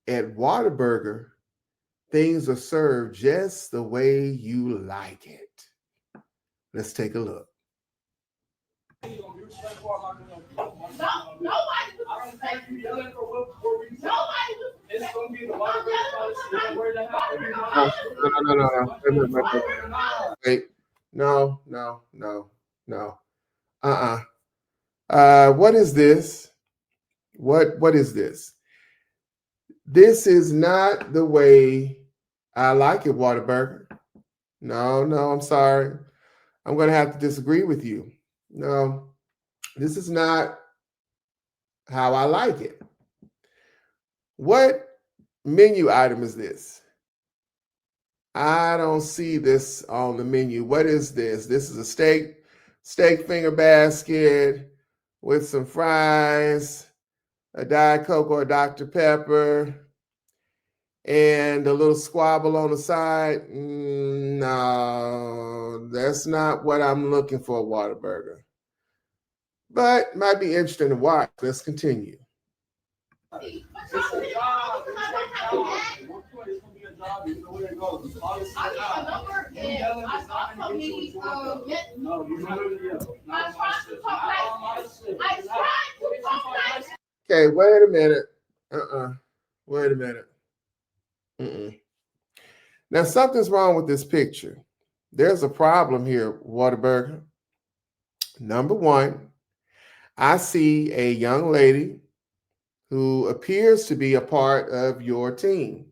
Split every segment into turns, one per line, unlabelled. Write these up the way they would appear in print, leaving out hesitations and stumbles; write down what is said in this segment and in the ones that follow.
at Whataburger, things are served just the way you like it. Let's take a look. No. Wait. No. What is this? What is this? This is not the way I like it, Whataburger. No, I'm sorry. I'm going to have to disagree with you. No, this is not how I like it. What menu item is this? I don't see this on the menu. What is this? This is a steak finger basket with some fries, a Diet Coke or a Dr. Pepper, and a little squabble on the side. No, that's not what I'm looking for, Whataburger. But might be interesting to watch. Let's continue. Okay, wait a minute. Wait a minute. Now, something's wrong with this picture. There's a problem here, Whataburger. Number one, I see a young lady who appears to be a part of your team.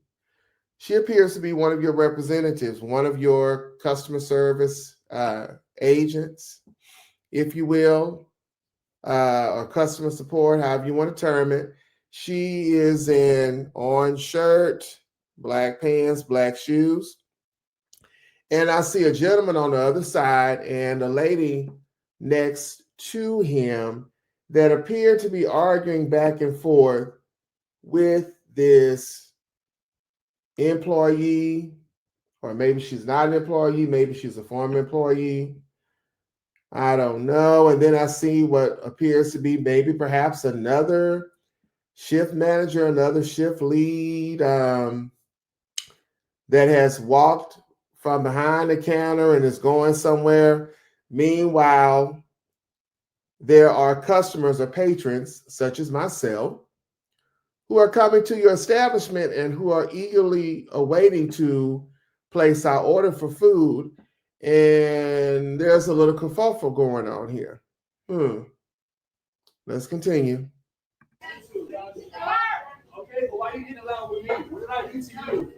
She appears to be one of your representatives, one of your customer service agents, if you will, or customer support, however you want to term it. She is in orange shirt, black pants, black shoes. And I see a gentleman on the other side and a lady next to him that appear to be arguing back and forth with this employee, or maybe she's not an employee, maybe she's a former employee. I don't know. And then I see what appears to be maybe perhaps another shift manager, another shift lead that has walked from behind the counter and is going somewhere. Meanwhile, there are customers or patrons, such as myself, who are coming to your establishment and who are eagerly awaiting to place our order for food. And there's a little kerfuffle going on here. Let's continue. Okay, but why are you getting along with me? What did I do to you?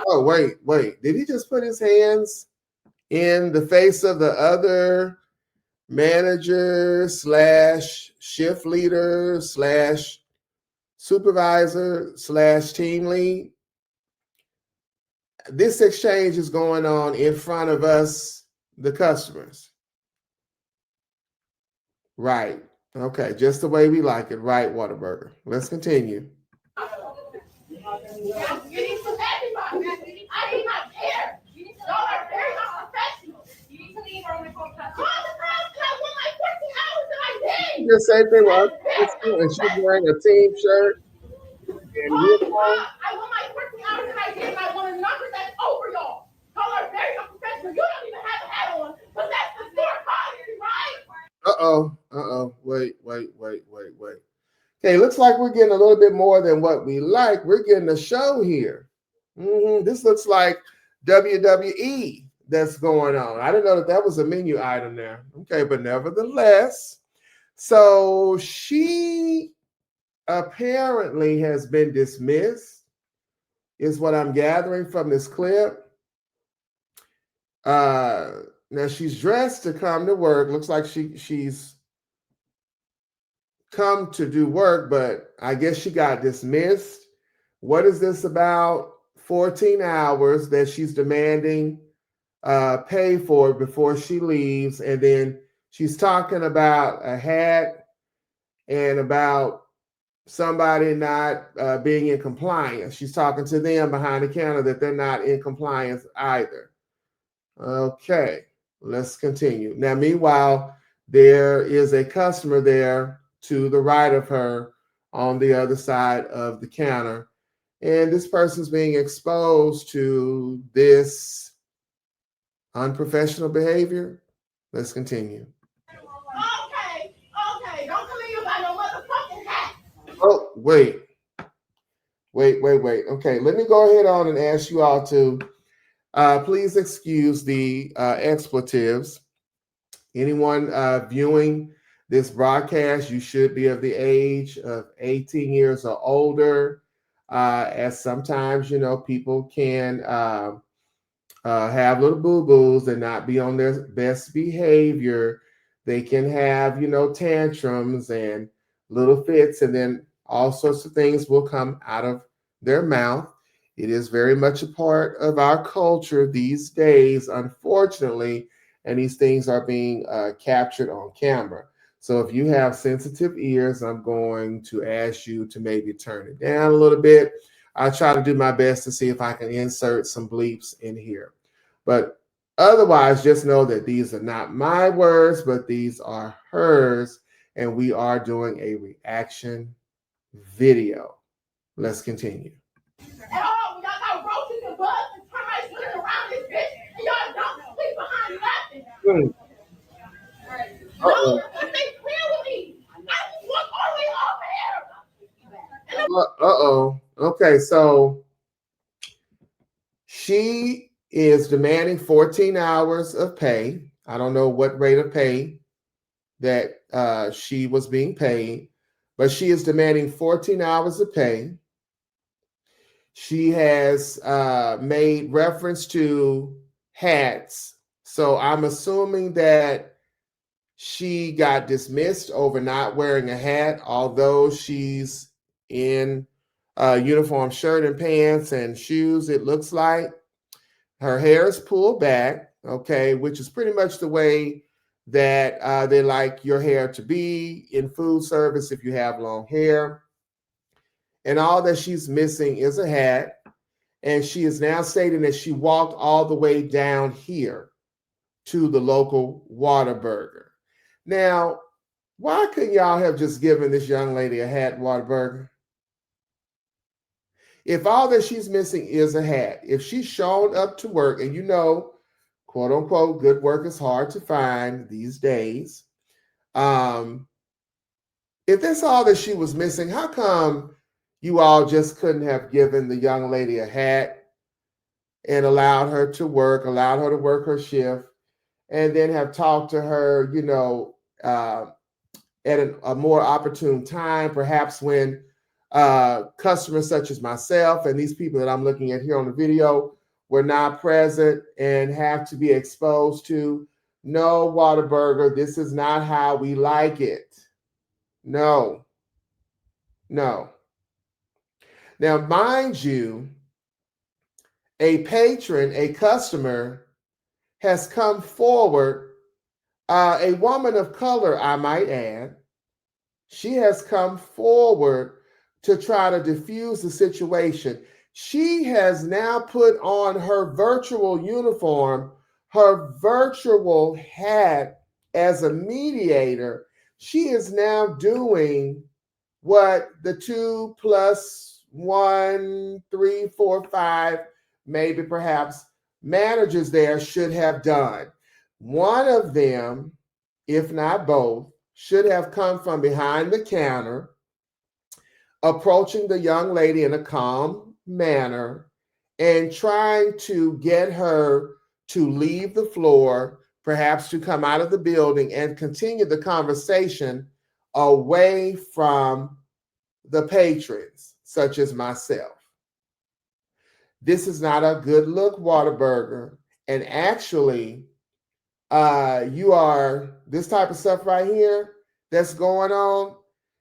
Oh, wait. Did he just put his hands in the face of the other manager slash shift leader slash supervisor slash team lead? This exchange is going on in front of us, the customers. Right. Okay, just the way we like it. Right, Whataburger. Let's continue. Just say they were and she's wearing a team shirt and uniform. I want my 14 hours and I did, and I want a number that's over y'all. Y'all are very unprofessional. You don't even have a hat on, but that's the store policy, right? Wait. Okay, looks like we're getting a little bit more than what we like. We're getting a show here. This looks like WWE that's going on. I didn't know that was a menu item there. Okay, but nevertheless, so she apparently has been dismissed, is what I'm gathering from this clip. Now she's dressed to come to work. Looks like she's come to do work, but I guess she got dismissed. What is this about? 14 hours that she's demanding pay for before she leaves. And then she's talking about a hat and about somebody not being in compliance. She's talking to them behind the counter that they're not in compliance either. Okay, let's continue. Now, meanwhile, there is a customer there to the right of her on the other side of the counter. And this person's being exposed to this unprofessional behavior. Let's continue. Okay, okay, don't come in here by no motherfucking hat. Oh, wait. Okay, let me go ahead on and ask you all to please excuse the expletives. Anyone viewing this broadcast, you should be of the age of 18 years or older, as sometimes, people can have little boo-boos and not be on their best behavior. They can have, tantrums and little fits, and then all sorts of things will come out of their mouth. It is very much a part of our culture these days, unfortunately, and these things are being captured on camera. So if you have sensitive ears, I'm going to ask you to maybe turn it down a little bit. I'll try to do my best to see if I can insert some bleeps in here. But otherwise, just know that these are not my words, but these are hers, and we are doing a reaction video. Let's continue. And y'all got roaches and bugs and termites swimming around this bitch, and y'all don't sleep behind nothing. No, because they play with me. I just walk all the way over here. Okay, so she is demanding 14 hours of pay. I don't know what rate of pay that she was being paid, but she is demanding 14 hours of pay. She has made reference to hats. So I'm assuming that she got dismissed over not wearing a hat, although she's in a uniform shirt and pants and shoes, it looks like. Her hair is pulled back, okay, which is pretty much the way that they like your hair to be in food service if you have long hair. And all that she's missing is a hat. And she is now stating that she walked all the way down here to the local Whataburger. Now, why couldn't y'all have just given this young lady a hat, Whataburger? If all that she's missing is a hat, if she's shown up to work, and quote unquote, good work is hard to find these days. If that's all that she was missing, how come you all just couldn't have given the young lady a hat and allowed her to work her shift, and then have talked to her, at a more opportune time, perhaps when customers such as myself and these people that I'm looking at here on the video were not present and have to be exposed to, no, Whataburger, this is not how we like it. No. Now, mind you, a patron, a customer has come forward, a woman of color, I might add. She has come forward to try to diffuse the situation. She has now put on her virtual uniform, her virtual hat as a mediator. She is now doing what the 2 + 1, 3, 4, 5, maybe perhaps managers there should have done. One of them, if not both, should have come from behind the counter, approaching the young lady in a calm manner and trying to get her to leave the floor, perhaps to come out of the building and continue the conversation away from the patrons, such as myself. This is not a good look, Whataburger. And actually, this type of stuff right here that's going on,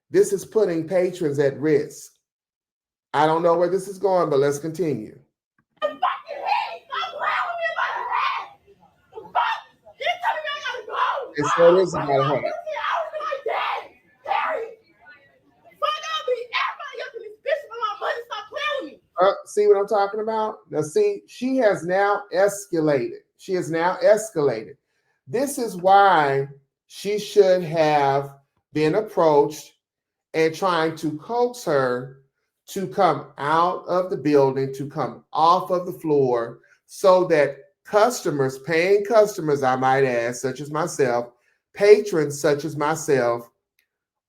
this is putting patrons at risk. I don't know where this is going, but let's continue. It's what is about a hat. See what I'm talking about? Now, see, she has now escalated. This is why she should have being approached and trying to coax her to come out of the building, to come off of the floor, so that customers, paying customers, I might add, such as myself, patrons such as myself,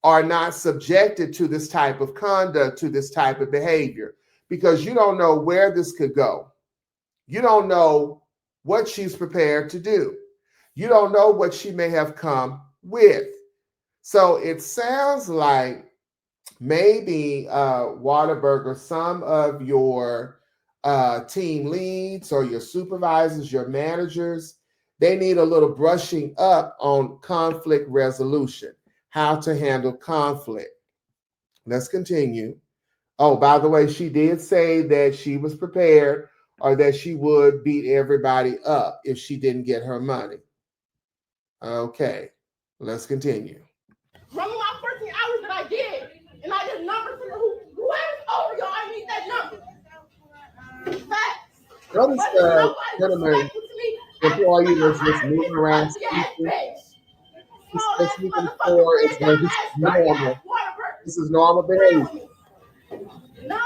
are not subjected to this type of conduct, to this type of behavior, because you don't know where this could go. You don't know what she's prepared to do. You don't know what she may have come with. So it sounds like maybe Whataburger, some of your team leads or your supervisors, your managers, they need a little brushing up on conflict resolution, how to handle conflict. Let's continue. Oh, by the way, she did say that she was prepared, or that she would beat everybody up if she didn't get her money. Okay, let's continue.
From my 14 hours that I did, and I did numbers for whoever's over y'all, I need that number. Facts.
Notice
But
the
nobody's
gentleman
respectful to me.
employee
Every time
was
I
just
hire
moving
this
around
ugly ass
speaking.
bitch.
He's
Small
still
ass
speaking
motherfucker,
before
red
as well.
dumb
This is
ass, dirty ass
normal.
Whataburger.
This is normal behavior.
No,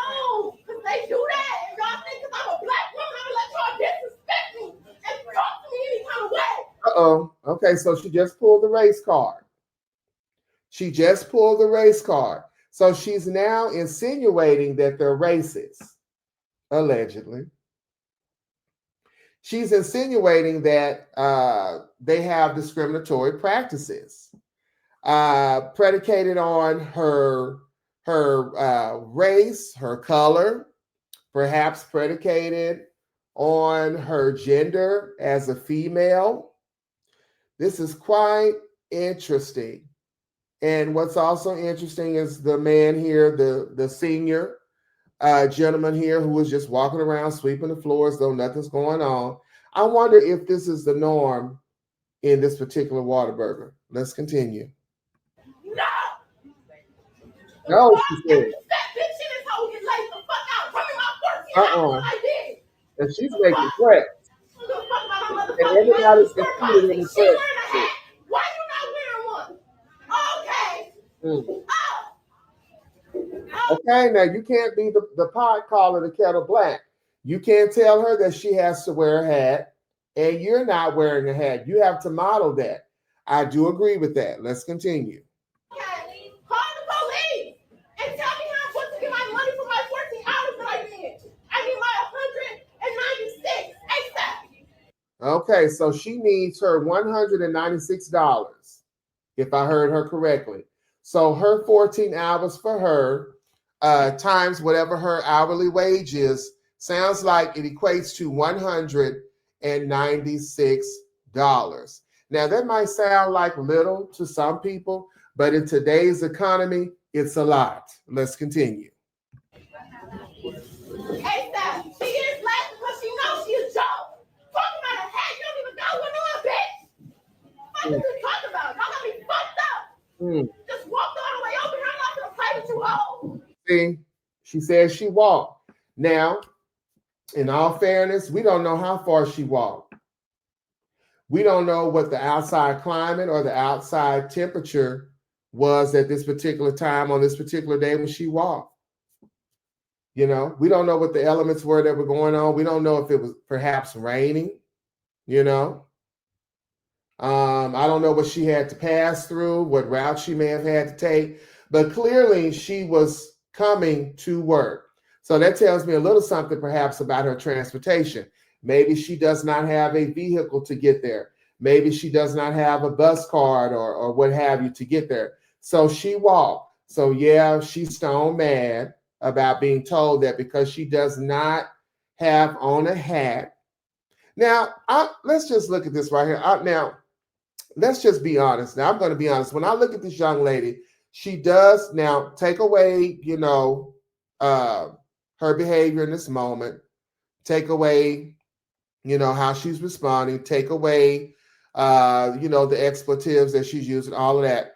because they do that. And y'all think because I'm a black woman, I'm going to let y'all disrespect me and talk to me any kind of way.
Uh-oh. Okay, so she just pulled the race card. She just pulled the race card. So she's now insinuating that they're racist, allegedly. She's insinuating that they have discriminatory practices predicated on her race, her color, perhaps predicated on her gender as a female. This is quite interesting. And what's also interesting is the man here, the senior gentleman here, who was just walking around sweeping the floor as though nothing's going on. I wonder if this is the norm in this particular Whataburger. Let's continue.
No!
No, she said.
That bitch in this hole get laid the fuck out. Tell me my 14 hours I did.
And she's making threats. And everybody's included in the
She
threat.
wearing a hat. Why you not wearing one? Okay. Oh.
Okay, now you can't be the pot calling the kettle black. You can't tell her that she has to wear a hat, and you're not wearing a hat. You have to model that. I do agree with that. Let's continue.
Okay. Call the police and tell me how I'm supposed to get my money for my 14 hours that I did. I need my 196 ASAP.
Okay, so she needs her $196, if I heard her correctly. So her 14 hours for her, times whatever her hourly wage is, sounds like it equates to $196. Now, that might sound like little to some people, but in today's economy, it's a lot. Let's continue.
ASAP. She is laughing because she knows she's a joke. Talking about a hat, you don't even know what on, bitch. What are you talking about? Y'all got me fucked up. Just walked all the way over here. I'm not gonna play with you all.
See, she says she walked. Now, in all fairness, we don't know how far she walked. We don't know what the outside climate or the outside temperature was at this particular time on this particular day when she walked. You know, we don't know what the elements were that were going on. We don't know if it was perhaps raining, you know. I don't know what she had to pass through, what route she may have had to take, but clearly she was coming to work. So that tells me a little something perhaps about her transportation. Maybe she does not have a vehicle to get there. Maybe she does not have a bus card or what have you to get there. So she walked. So yeah, she's stone mad about being told that because she does not have on a hat. Now, let's just look at this right here. Now, let's just be honest. Now, I'm going to be honest. When I look at this young lady, she does now take away, her behavior in this moment, take away, how she's responding, take away, the expletives that she's using, all of that.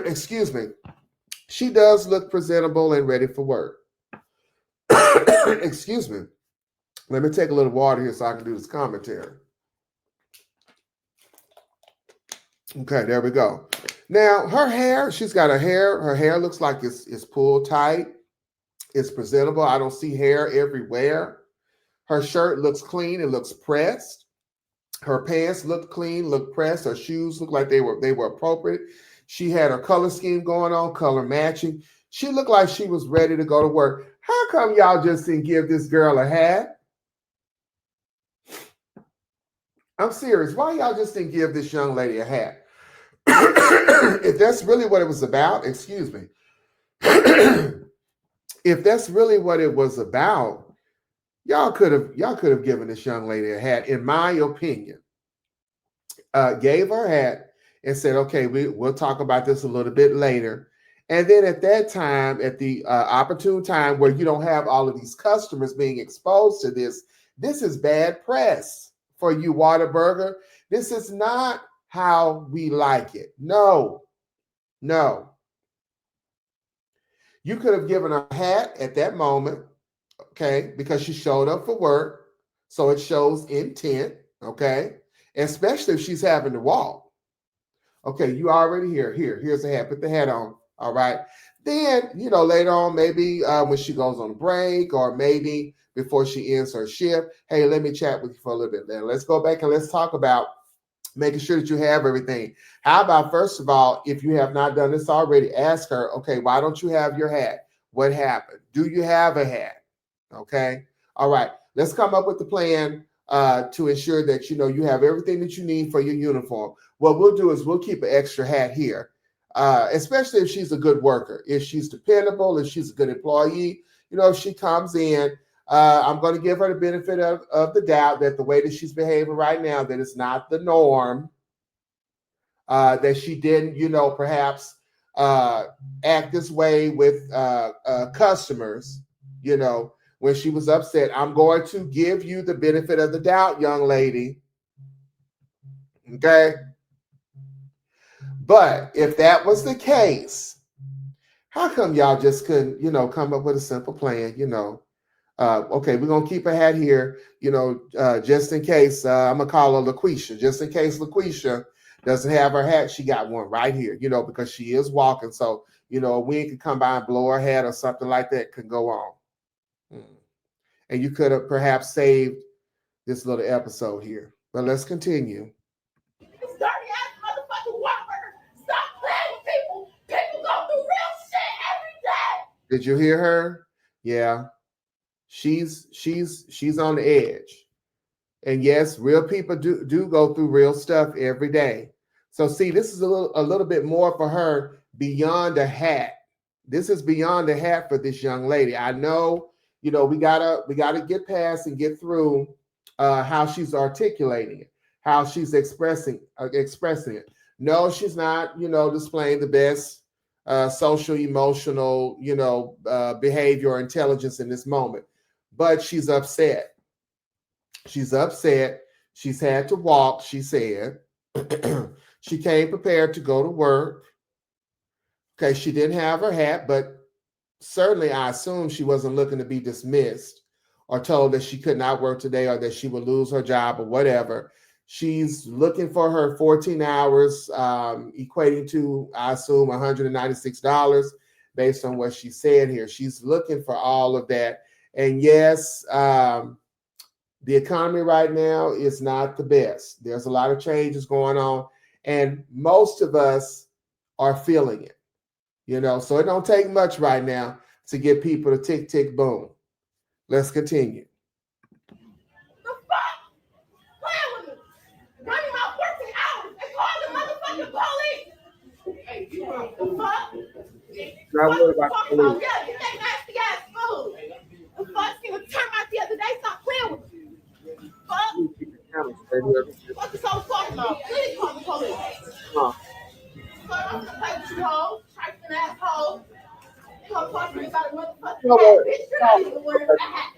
Excuse me. She does look presentable and ready for work. Excuse me. Let me take a little water here so I can do this commentary. Okay, there we go. Now her hair, she's got her hair looks like it's pulled tight. It's presentable. I don't see hair everywhere. Her shirt looks clean. It looks pressed. Her pants look clean, look pressed. Her shoes look like they were appropriate. She had her color scheme going on, color matching. She looked like she was ready to go to work. How come y'all just didn't give this girl a hat? I'm serious. Why y'all just didn't give this young lady a hat? If that's really what it was about, excuse me. If that's really what it was about, y'all could have given this young lady a hat, in my opinion. Gave her a hat and said, okay, we'll talk about this a little bit later. And then at that time, at the opportune time where you don't have all of these customers being exposed to this is bad press for you, Whataburger. This is not how we like it. No. You could have given her a hat at that moment, okay, because she showed up for work. So it shows intent, okay, especially if she's having to walk. Okay, you already here. Here's a hat. Put the hat on. All right. Then, later on, maybe when she goes on break or maybe before she ends her shift, hey, let me chat with you for a little bit. Then let's go back and let's talk about making sure that you have everything. How about, first of all, if you have not done this already, ask her, okay, why don't you have your hat? What happened? Do you have a hat? Okay. All right. Let's come up with the plan to ensure that you have everything that you need for your uniform. What we'll do is we'll keep an extra hat here, especially if she's a good worker, if she's dependable, if she's a good employee. If she comes in, I'm going to give her the benefit of the doubt that the way that she's behaving right now, that it's not the norm, that she didn't, perhaps act this way with customers, when she was upset. I'm going to give you the benefit of the doubt, young lady. Okay? But if that was the case, how come y'all just couldn't, come up with a simple plan, okay, we're going to keep a hat here, just in case. I'm going to call her LaQuisha. Just in case LaQuisha doesn't have her hat, she got one right here, because she is walking. So, a wind could come by and blow her hat or something like that can go on. And you could have perhaps saved this little episode here. But let's continue.
This dirty ass motherfucking Whataburger. Stop playing with people. People go through real shit every day.
Did you hear her? Yeah. She's on the edge. And yes, real people do go through real stuff every day. So see, this is a little bit more for her beyond a hat. This is beyond a hat for this young lady. I know, we gotta get past and get through how she's articulating it, how she's expressing it. No, she's not, displaying the best social, emotional, behavior or intelligence in this moment. But she's upset. She's upset. She's had to walk, she said. She came prepared to go to work. Okay, she didn't have her hat, but certainly I assume she wasn't looking to be dismissed or told that she could not work today or that she would lose her job or whatever. She's looking for her 14 hours, equating to, I assume, $196 based on what she said here. She's looking for all of that. And yes, the economy right now is not the best. There's a lot of changes going on, and most of us are feeling it, so it don't take much right now to get people to tick, tick, boom. Let's continue.
The fuck? Playing with me. Running my 14 hours and call the motherfucking police. Hey, the fuck?
Not worried about the police.
Yeah, get that nasty ass food. The fuck? She was turned out the other day. Stop playing with me. What the soul talking about? Please call the police. So I'm gonna play with you hoes, trifling assholes. You gonna talk to me about a motherfucking hat, bitch? You're not even wearing a hat.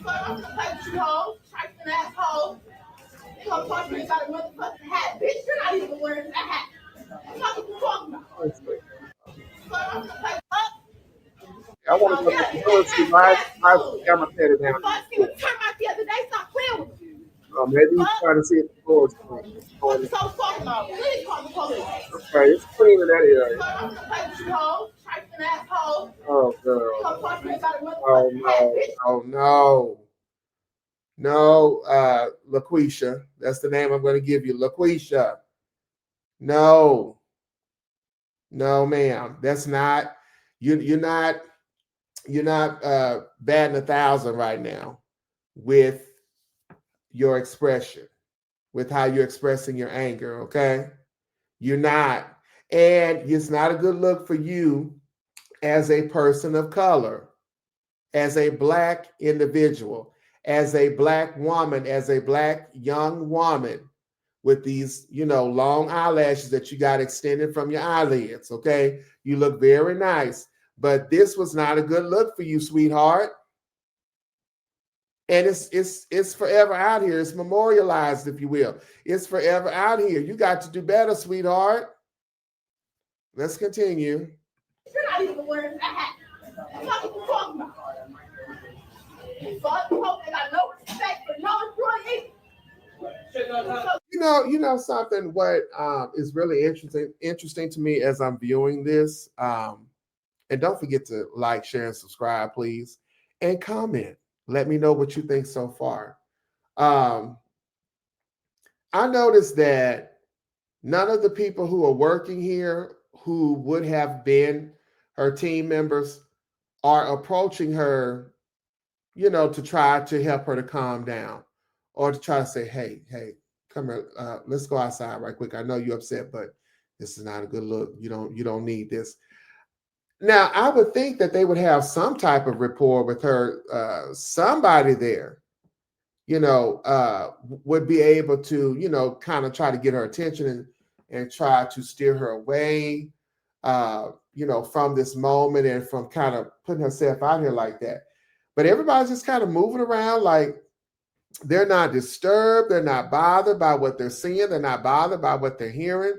So I'm gonna play with you hoes, trifling assholes. You gonna talk to me about a motherfucking hat, bitch? You're not even wearing a hat. What you talking about? So I'm gonna play up.
I want to go to my camera set it down.
Fuck, he was turned out the other day. Stop playing with me.
Maybe he's trying to see if the floor is clean.
What the soul talking about? Please call the police.
Okay, it's clean in that area.
I'm gonna fight you, hoe. Trifling asshole.
Oh, girl.
Come talk to me about a
Oh,
motherfucking hat,
no.
bitch.
Oh, no. No, LaQuisha. That's the name I'm going to give you. LaQuisha. No. No, ma'am. That's not, you're not, you're not batting 1,000 right now with your expression, with how you're expressing your anger, okay? You're not. And it's not a good look for you as a person of color, as a Black individual, as a Black woman, as a Black young woman with these, long eyelashes that you got extended from your eyelids, okay? You look very nice, but this was not a good look for you, sweetheart. And it's forever out here. It's memorialized, if you will. It's forever out here. You got to do better, sweetheart. Let's continue.
You're not even wearing a hat. That's what you talking about. Fuck, hope they got no respect for no employee.
You know something. What is really interesting to me as I'm viewing this, and don't forget to like, share, and subscribe, please, and comment. Let me know what you think so far. I noticed that none of the people who are working here, who would have been her team members, are approaching her, to try to help her to calm down, or to try to say, hey, come here, let's go outside right quick. I know you're upset, but this is not a good look. You don't need this. Now, I would think that they would have some type of rapport with her. Somebody there, would be able to, kind of try to get her attention and try to steer her away, from this moment and from kind of putting herself out here like that. But everybody's just kind of moving around like they're not disturbed. They're not bothered by what they're seeing. They're not bothered by what they're hearing.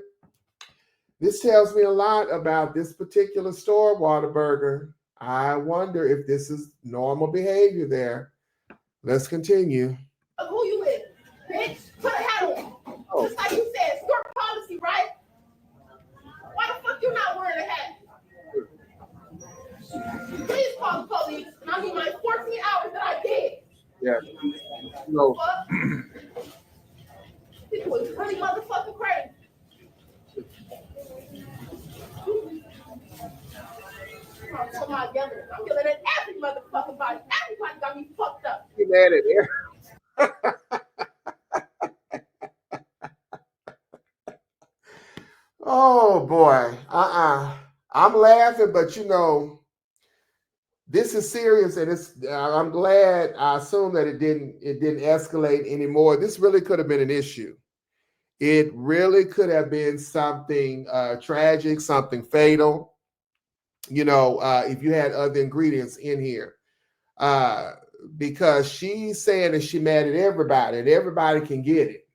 This tells me a lot about this particular store, Whataburger. I wonder if this is normal behavior there. Let's continue.
Who you with, bitch? Put a hat on. Oh. Just like you said, store policy, right? Why the fuck you not wearing a hat? Please call the police. I need my 14 hours that I did.
Yeah. No.
People is really motherfucking crazy. I'm yelling at every motherfucking body. Everybody got me fucked up.
You mad at Oh boy. I'm laughing, but this is serious, and I'm glad. I assume that it didn't escalate anymore. This really could have been an issue. It really could have been something tragic, something fatal. If you had other ingredients in here, because she's saying that she's mad at everybody, and everybody can get it.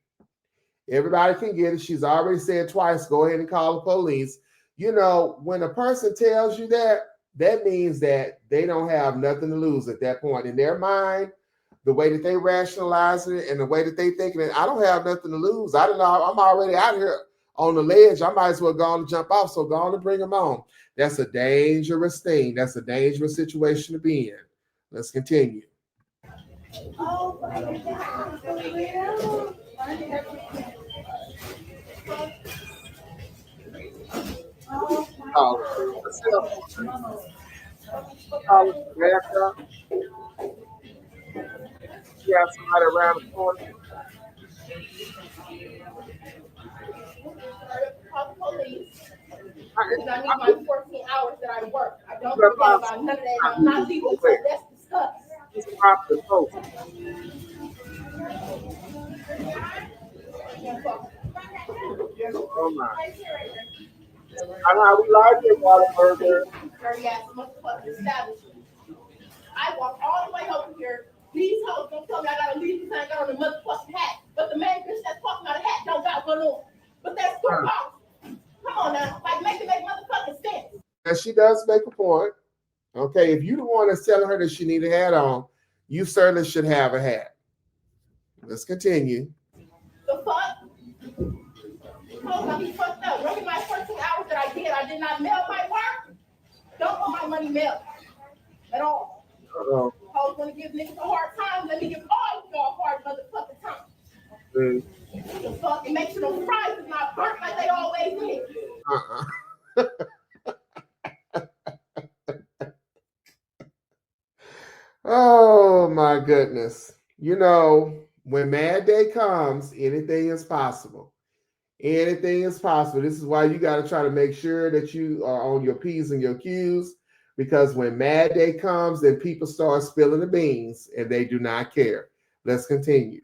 Everybody can get it. She's already said twice, go ahead and call the police. When a person tells you that, that means that they don't have nothing to lose at that point. In their mind, the way that they rationalize it and the way that they thinking it, I don't have nothing to lose. I don't know. I'm already out here on the ledge. I might as well go on and jump off. So go on and bring them on. That's a dangerous thing. That's a dangerous situation to be in. Let's continue. Oh, you have somebody around the corner.
Call the police. I need my 14 hours that I work. I don't care about none of that. I'm not leaving until that's discussed.
It's properly posted. Oh my. I know how we like it, Whataburger.
Dirty ass motherfucking establishment. I walk all the way over here. These hoes don't tell me I gotta leave because I got on the motherfucking hat. But the main bitch that's talking about a hat don't got one on. But that's too long. Come on now. Like, make motherfucking sense.
And she does make a point. Okay, if you're the one that's telling her that she need a hat on, you certainly should have a hat. Let's continue.
The fuck? Got me fucked up. Working my 14 hours that I did not mail my work. Don't want my money mailed at all. Hoes want to give niggas a hard time. Let me give all of y'all a hard motherfucking time. The fuck, and make sure those fries is not burnt like they always is.
Oh my goodness. You know, when Mad Day comes, anything is possible. Anything is possible. This is why you got to try to make sure that you are on your P's and your Q's, because when Mad Day comes, then people start spilling the beans and they do not care. Let's continue.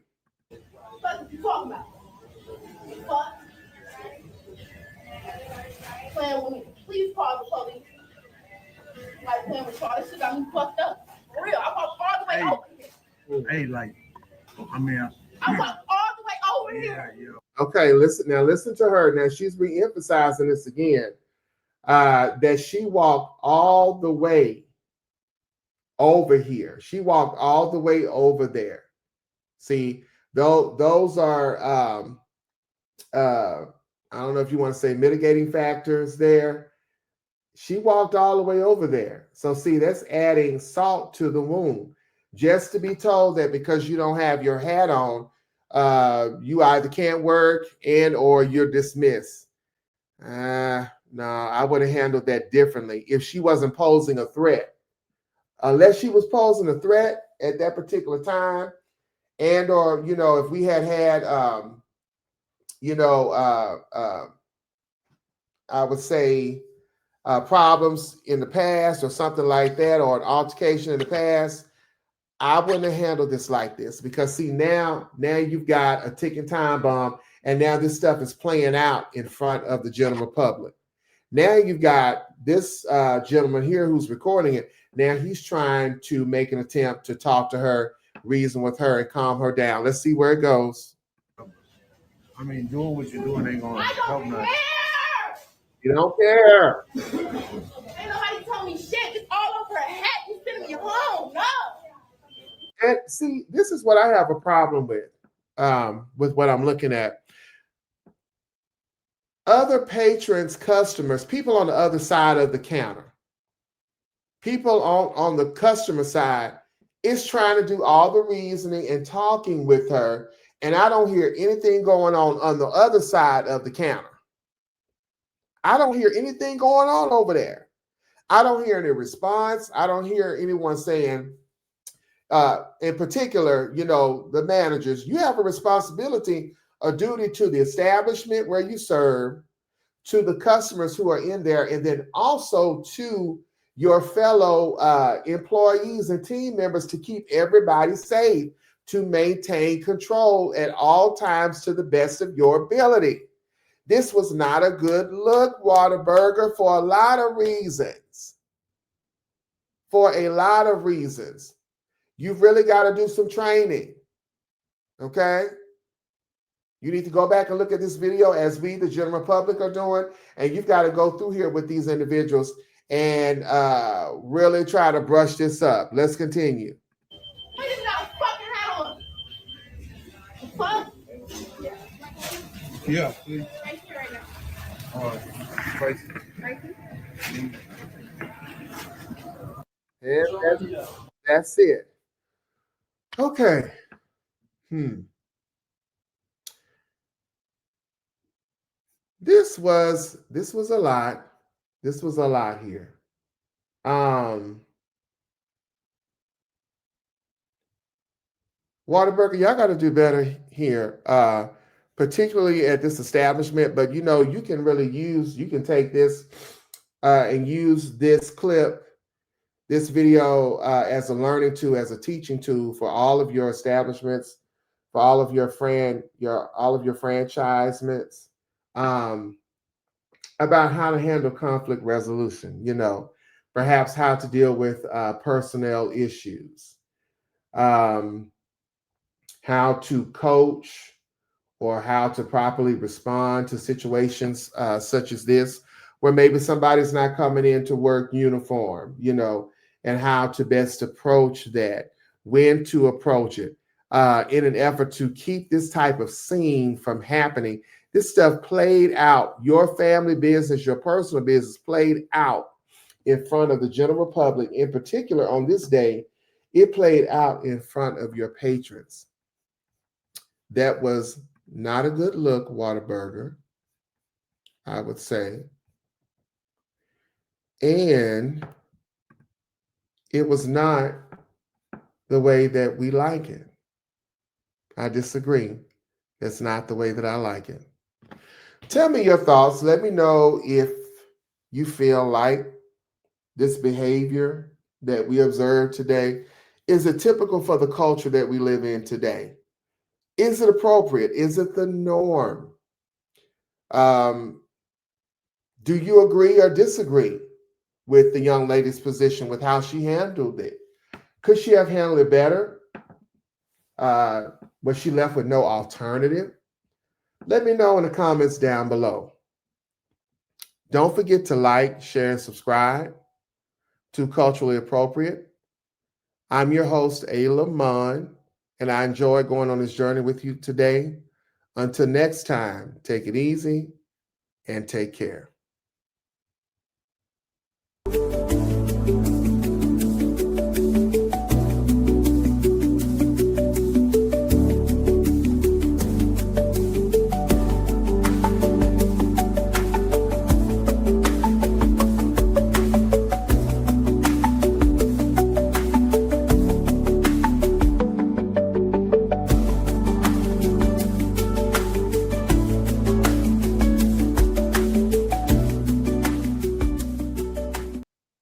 What you talking about? Fuck. Playing with me. Please call the police. Like playing with y'all. This shit got me fucked up. For real. I walked all the way over here.
Hey, like, I mean,
I walked all the way over here.
Yeah.
Okay, listen to her. Now she's re-emphasizing this again. That she walked all the way over here. She walked all the way over there. See, those are I don't know if you want to say mitigating factors there. She walked all the way over there. So see, that's adding salt to the wound. Just to be told that because you don't have your hat on, you either can't work and or you're dismissed. No, I would have handled that differently if she wasn't posing a threat. Unless she was posing a threat at that particular time, and or if we had I would say problems in the past or something like that, or an altercation in the past, I wouldn't have handled this like this, because see, now you've got a ticking time bomb, and now this stuff is playing out in front of the general public. Now you've got this gentleman here who's recording it. Now he's trying to make an attempt to talk to her, reason with her, and calm her down. Let's see where it goes.
I mean, doing what you're doing ain't gonna help nothing.
You don't care.
Ain't nobody told me shit. It's all over her head. You sending me home. No.
And see, this is what I have a problem with what I'm looking at. Other patrons, customers, people on the other side of the counter, people on the customer side is trying to do all the reasoning and talking with her, and I don't hear anything going on the other side of the counter. I don't hear anything going on over there. I don't hear any response. I don't hear anyone saying, in particular, the managers, you have a responsibility, a duty to the establishment where you serve, to the customers who are in there, and then also to your fellow employees and team members, to keep everybody safe, to maintain control at all times to the best of your ability. This was not a good look, Whataburger, for a lot of reasons. For a lot of reasons. You've really got to do some training. Okay? You need to go back and look at this video, as we, the general public, are doing, and you've got to go through here with these individuals and really try to brush this up. Let's continue.
Why you got a fucking hat on? Fuck.
Yeah, please.
Right here, right now.
All right.
Right here.
And that's it. Okay. This was a lot. This was a lot here. Whataburger, y'all got to do better here, particularly at this establishment. But you can really you can take this and use this clip, this video, as a learning tool, as a teaching tool for all of your establishments, for all of your franchisements, about how to handle conflict resolution. Perhaps how to deal with personnel issues, how to coach, or how to properly respond to situations such as this, where maybe somebody's not coming in to work uniform, and how to best approach that, when to approach it, in an effort to keep this type of scene from happening, This stuff played out. Your family business, your personal business played out in front of the general public. In particular, on this day, it played out in front of your patrons. That was not a good look, Whataburger, I would say. And it was not the way that we like it. I disagree. It's not the way that I like it. Tell me your thoughts. Let me know if you feel like this behavior that we observed today is it typical for the culture that we live in today? Is it appropriate? Is it the norm? Do you agree or disagree with the young lady's position with how she handled it? Could she have handled it better? Was she left with no alternative? Let me know in the comments down below. Don't forget to like, share, and subscribe to Culturally Appropriate. I'm your host, Ayla Munn, and I enjoyed going on this journey with you today. Until next time, take it easy and take care.